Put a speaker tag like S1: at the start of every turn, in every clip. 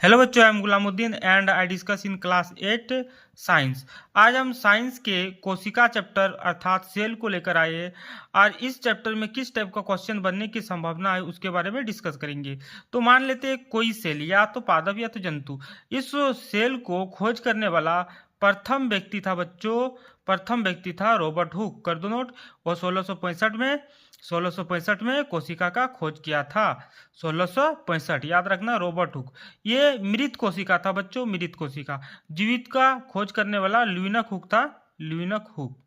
S1: Hello बच्चों, I am Ghulamuddin and I discuss in class 8 science. आज हम साइंस के कोशिका चैप्टर अर्थात सेल को लेकर आए हैं। और इस चैप्टर में किस टाइप का क्वेश्चन बनने की संभावना है उसके बारे में डिस्कस करेंगे। तो मान लेते हैं कोई सेल या तो पादप या तो जंतु, इस सेल को खोज करने वाला प्रथम व्यक्ति था बच्चों, प्रथम व्यक्ति था रॉबर्ट हुक। कर दो नोट। वो 1665 में कोशिका का खोज किया था। 1665 याद रखना, रॉबर्ट हुक। ये मृत कोशिका था बच्चों, मृत कोशिका। जीवित का खोज करने वाला ल्यूइनक हुक था, ल्यूइनक हुक।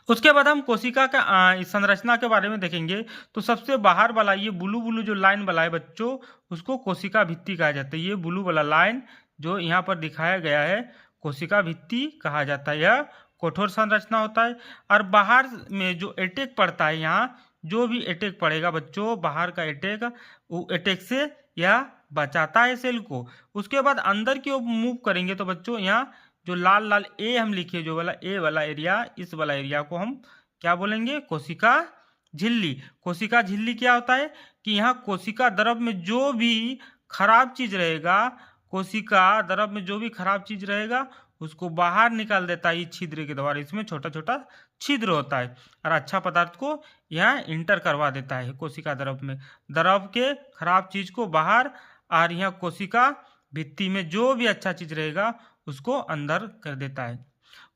S1: उसके बाद हम कोशिका का संरचना के बारे में देखेंगे। तो सबसे बाहर वाला ये ब्लू ब्लू जो लाइन वाला है बच्चों, उसको कोशिका भित्ति कहा जाता है। ये ब्लू वाला लाइन जो यहाँ पर दिखाया गया है, कोशिका भित्ति कहा जाता है। यह कठोर संरचना होता है। और बाहर में जो अटैक पड़ता है, यहाँ जो भी अटैक पड़ेगा बच्चों, बाहर का अटैक, वो अटैक से यह बचाता है सेल को। उसके बाद अंदर की ओर मूव करेंगे तो बच्चों यहाँ जो लाल लाल ए हम लिखे, जो वाला ए वाला एरिया, इस वाला एरिया को हम क्या बोलेंगे? कोशिका झिल्ली। कोशिका झिल्ली क्या होता है कि यहाँ कोशिका द्रव में जो भी खराब चीज रहेगा, कोशिका द्रव में जो भी खराब चीज रहेगा उसको बाहर निकाल देता है इस छिद्र के द्वारा। इसमें छोटा छोटा छिद्र होता है और अच्छा पदार्थ को यहाँ इंटर करवा देता है कोशिका द्रव में, द्रव के खराब चीज को बाहर। और यहाँ कोशिका भित्ति में जो भी अच्छा चीज रहेगा उसको अंदर कर देता है।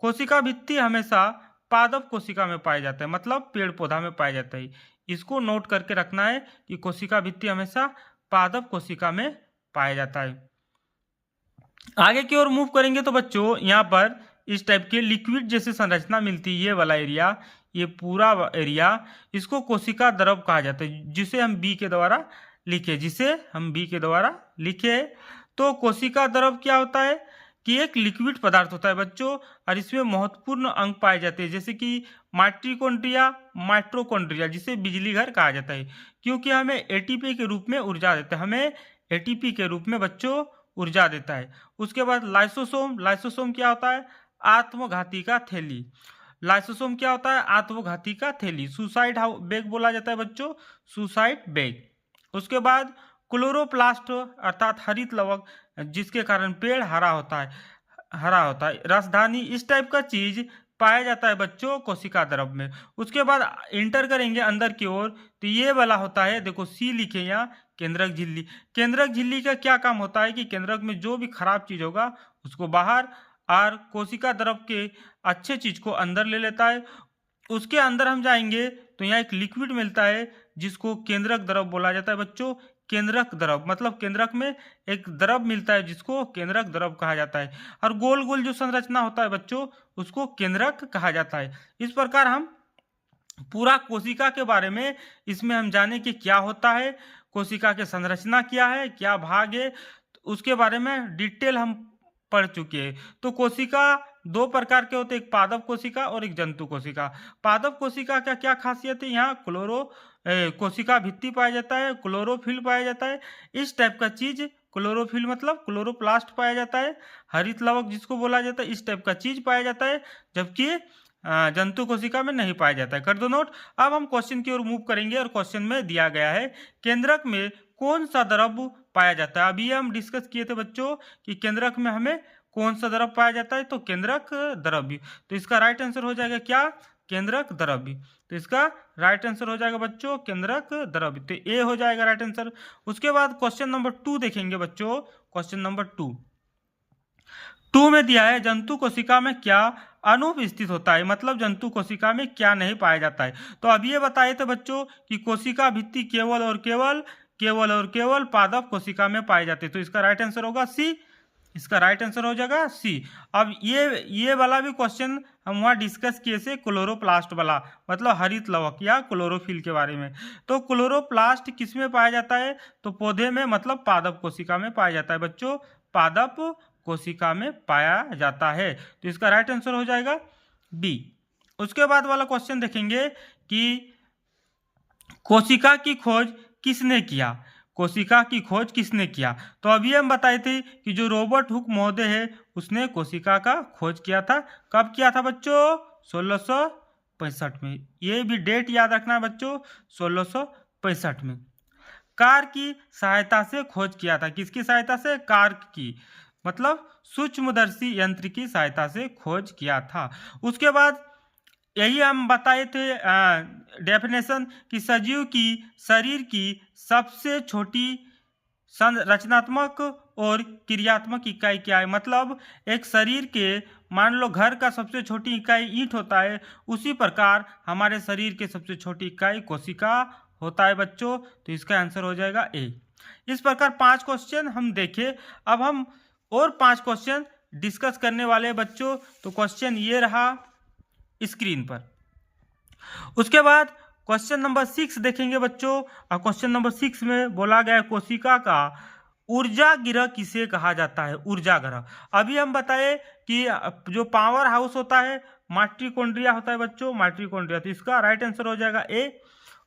S1: कोशिका भित्ति हमेशा पादप कोशिका में पाया जाता है, मतलब पेड़ पौधा में पाया जाता है। इसको नोट करके रखना है कि कोशिका भित्ति हमेशा पादप कोशिका में पाया जाता है। आगे की ओर मूव करेंगे तो बच्चों यहाँ पर इस टाइप के लिक्विड जैसे संरचना मिलती है। ये वाला एरिया, ये पूरा एरिया, इसको कोशिका द्रव कहा जाता है, जिसे हम बी के द्वारा लिखे। तो कोशिका द्रव क्या होता है कि एक लिक्विड पदार्थ होता है बच्चों, और इसमें महत्वपूर्ण अंग पाए जाते हैं, जैसे कि माइटोकॉन्ड्रिया, जिसे बिजली घर कहा जाता है, क्योंकि हमें एटीपी के रूप में ऊर्जा देता है, हमें एटीपी के रूप में बच्चों ऊर्जा देता है। उसके बाद लाइसोसोम। लाइसोसोम क्या होता है? आत्मघाती का थैली। लाइसोसोम क्या होता है? आत्मघाती का थैली। सुसाइड बैग बोला जाता है बच्चों, सुसाइड बैग। उसके बाद क्लोरोप्लास्ट अर्थात हरित लवक, जिसके कारण पेड़ हरा होता है, रसधानी, इस टाइप का चीज पाया जाता है बच्चों कोशिका द्रव में। उसके बाद इंटर करेंगे अंदर की ओर, तो ये वाला होता है, देखो सी लिखे यहाँ, केंद्रक झिल्ली। केंद्रक झिल्ली का क्या काम होता है कि केंद्रक में जो भी खराब चीज होगा उसको बाहर, और कोशिका द्रव के अच्छे चीज को अंदर ले लेता है। उसके अंदर हम जाएंगे तो यहाँ एक लिक्विड मिलता है जिसको केंद्रक द्रव बोला जाता है बच्चों। केंद्रक द्रव मतलब केंद्रक में एक द्रव मिलता है जिसको केंद्रक द्रव कहा जाता है। और गोल गोल जो संरचना होता है बच्चों, उसको केंद्रक कहा जाता है। इस प्रकार हम पूरा कोशिका के बारे में इसमें हम जाने कि क्या होता है, कोशिका की संरचना क्या है, क्या भाग है, उसके बारे में डिटेल हम पढ़ चुके हैं। तो कोशिका दो प्रकार के होते हैं, एक पादप कोशिका और एक जंतु कोशिका। पादप कोशिका का क्या खासियत है? यहाँ कोशिका भित्ति पाया जाता है, क्लोरोफिल पाया जाता है, इस टाइप का चीज। क्लोरोफिल मतलब क्लोरोप्लास्ट पाया जाता है, हरित लवक जिसको बोला जाता है, इस टाइप का चीज पाया जाता है, जबकि जंतु कोशिका में नहीं पाया जाता है। कर दो नोट। अब हम क्वेश्चन की ओर मूव करेंगे और क्वेश्चन में दिया गया है केंद्रक में कौन सा द्रव पाया जाता है। अभी हम डिस्कस किए थे बच्चों कि केंद्रक में हमें कौन सा द्रव पाया जाता है, तो केंद्रक द्रव्य। तो इसका राइट आंसर हो जाएगा क्या? केंद्रक द्रव्य। तो इसका राइट आंसर हो जाएगा बच्चों केंद्रक द्रव्य, तो ए हो जाएगा राइट आंसर। उसके बाद क्वेश्चन नंबर 2 देखेंगे बच्चों। क्वेश्चन नंबर 2 में दिया है जंतु कोशिका में क्या अनुपस्थित होता है, मतलब जंतु कोशिका में क्या नहीं पाया जाता है। तो अब ये बताए थे बच्चों कि कोशिका भित्ति केवल और केवल पादप कोशिका में पाए जाते हैं। तो इसका राइट आंसर होगा सी, इसका राइट आंसर हो जाएगा सी। अब ये वाला भी क्वेश्चन हम वहाँ डिस्कस किए थे, क्लोरोप्लास्ट वाला, मतलब हरित लवक या क्लोरोफिल के बारे में। तो क्लोरोप्लास्ट किस में पाया जाता है? तो पौधे में, मतलब पादप कोशिका में पाया जाता है बच्चों, पादप कोशिका में पाया जाता है। तो इसका राइट आंसर हो जाएगा बी। उसके बाद वाला क्वेश्चन देखेंगे कि कोशिका की खोज किसने किया, कोशिका की खोज किसने किया। तो अभी हम बताए थे कि जो रॉबर्ट हुक महोदय है उसने कोशिका का खोज किया था। कब किया था बच्चों? 1665 में। ये भी डेट याद रखना है बच्चों, 1665 में। कार्क की सहायता से खोज किया था। किसकी सहायता से? कार्क की, मतलब सूक्ष्मदर्शी यंत्र की सहायता से खोज किया था। उसके बाद यही हम बताए थे डेफिनेशन कि सजीव की शरीर की सबसे छोटी संरचनात्मक और क्रियात्मक इकाई क्या है। मतलब एक शरीर के, मान लो घर का सबसे छोटी इकाई ईंट होता है, उसी प्रकार हमारे शरीर के सबसे छोटी इकाई कोशिका होता है बच्चों। तो इसका आंसर हो जाएगा ए। इस प्रकार 5 क्वेश्चन हम देखे। अब हम और 5 क्वेश्चन डिस्कस करने वाले हैं बच्चों। तो क्वेश्चन ये रहा स्क्रीन पर। उसके बाद क्वेश्चन नंबर 6 देखेंगे बच्चों। और क्वेश्चन नंबर 6 में बोला गया है कोशिका का ऊर्जा गिरह किसे कहा जाता है? ऊर्जा ग्रह। अभी हम बताए कि जो पावर हाउस होता है माइटोकॉन्ड्रिया होता है बच्चों, माइटोकॉन्ड्रिया। तो इसका राइट आंसर हो जाएगा ए।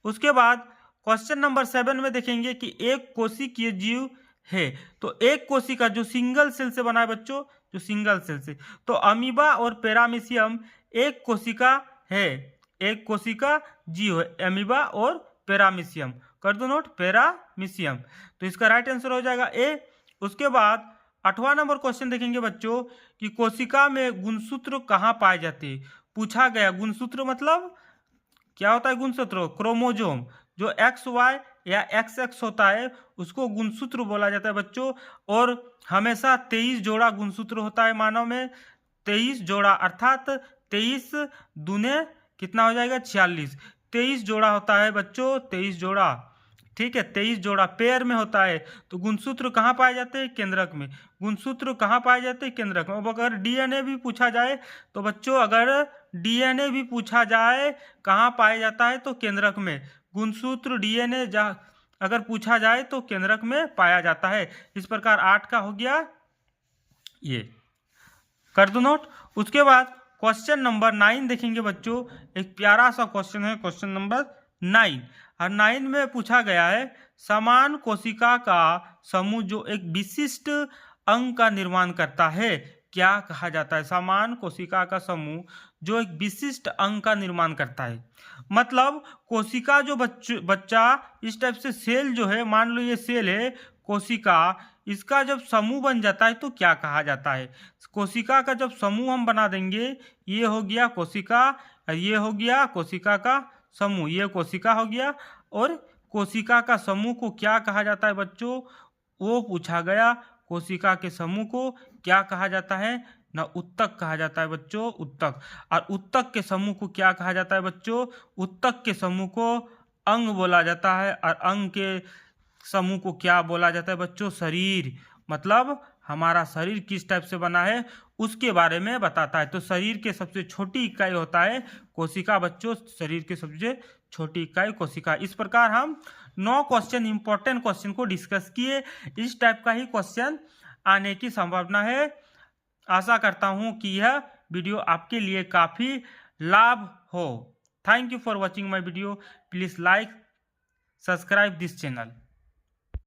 S1: उसके बाद क्वेश्चन नंबर 7 में देखेंगे कि एक कोशिकीय जीव है। तो एक कोशिका जो सिंगल सेल से बना है बच्चों, जो सिंगल सेल से, तो अमीबा और पैरामीशियम एक कोशिका है, एक कोशिका जीव है, अमीबा और पैरामीशियम। कर दो नोट, पैरामीशियम। तो इसका राइट आंसर हो जाएगा ए। उसके बाद 8वां नंबर क्वेश्चन देखेंगे बच्चों कि कोशिका में गुणसूत्र कहाँ पाए जाते हैं। पूछा गया गुणसूत्र मतलब क्या होता है? गुणसूत्र क्रोमोजोम, जो एक्स वाई या एक्स एक्स होता है उसको गुणसूत्र बोला जाता है बच्चों। और हमेशा 23 जोड़ा गुणसूत्र होता है मानव में, 23 जोड़ा, अर्थात 23 दूने कितना हो जाएगा? 46। 23 जोड़ा होता है बच्चों, 23 जोड़ा, ठीक है, 23 जोड़ा पेयर में होता है। तो गुणसूत्र कहाँ पाए जाते हैं? केंद्रक में। गुणसूत्र कहाँ पाए जाते हैं? केंद्रक में। अब अगर डीएनए भी पूछा जाए तो बच्चों, अगर डीएनए भी पूछा जाए कहाँ पाया जाता है? तो केंद्रक में। गुणसूत्र डीएनए अगर पूछा जाए तो केंद्रक में पाया जाता है। इस प्रकार 8 का हो गया ये, कर दो नोट। उसके बाद क्वेश्चन नंबर 9 देखेंगे बच्चों। एक प्यारा सा क्वेश्चन है, क्वेश्चन नंबर 9। और 9 में पूछा गया है समान कोशिका का समूह जो एक विशिष्ट अंग का निर्माण करता है, क्या कहा जाता है? समान कोशिका का समूह जो एक विशिष्ट अंग का निर्माण करता है। मतलब कोशिका जो बच्चा इस टाइप से सेल जो है, मान लो ये सेल है कोशिका, इसका जब समूह बन जाता है तो क्या कहा जाता है? कोशिका का जब समूह हम बना देंगे, ये हो गया कोशिका, ये हो गया कोशिका का समूह, ये कोशिका हो गया। और कोशिका का समूह को क्या कहा जाता है बच्चों? वो पूछा गया कोशिका के समूह को क्या कहा जाता है ना? उत्तक कहा जाता है बच्चों, उत्तक। और उत्तक के समूह को क्या कहा जाता है बच्चों? उत्तक के समूह को अंग बोला जाता है। और अंग के समूह को क्या बोला जाता है बच्चों? शरीर। मतलब हमारा शरीर किस टाइप से बना है उसके बारे में बताता है। तो शरीर के सबसे छोटी इकाई होता है कोशिका बच्चों, शरीर के सबसे छोटी इकाई कोशिका। इस प्रकार हम 9 क्वेश्चन, इंपॉर्टेंट क्वेश्चन को डिस्कस किए। इस टाइप का ही क्वेश्चन आने की संभावना है। आशा करता हूं कि यह वीडियो आपके लिए काफ़ी लाभ हो। Thank you for watching my video. Please like, subscribe this channel.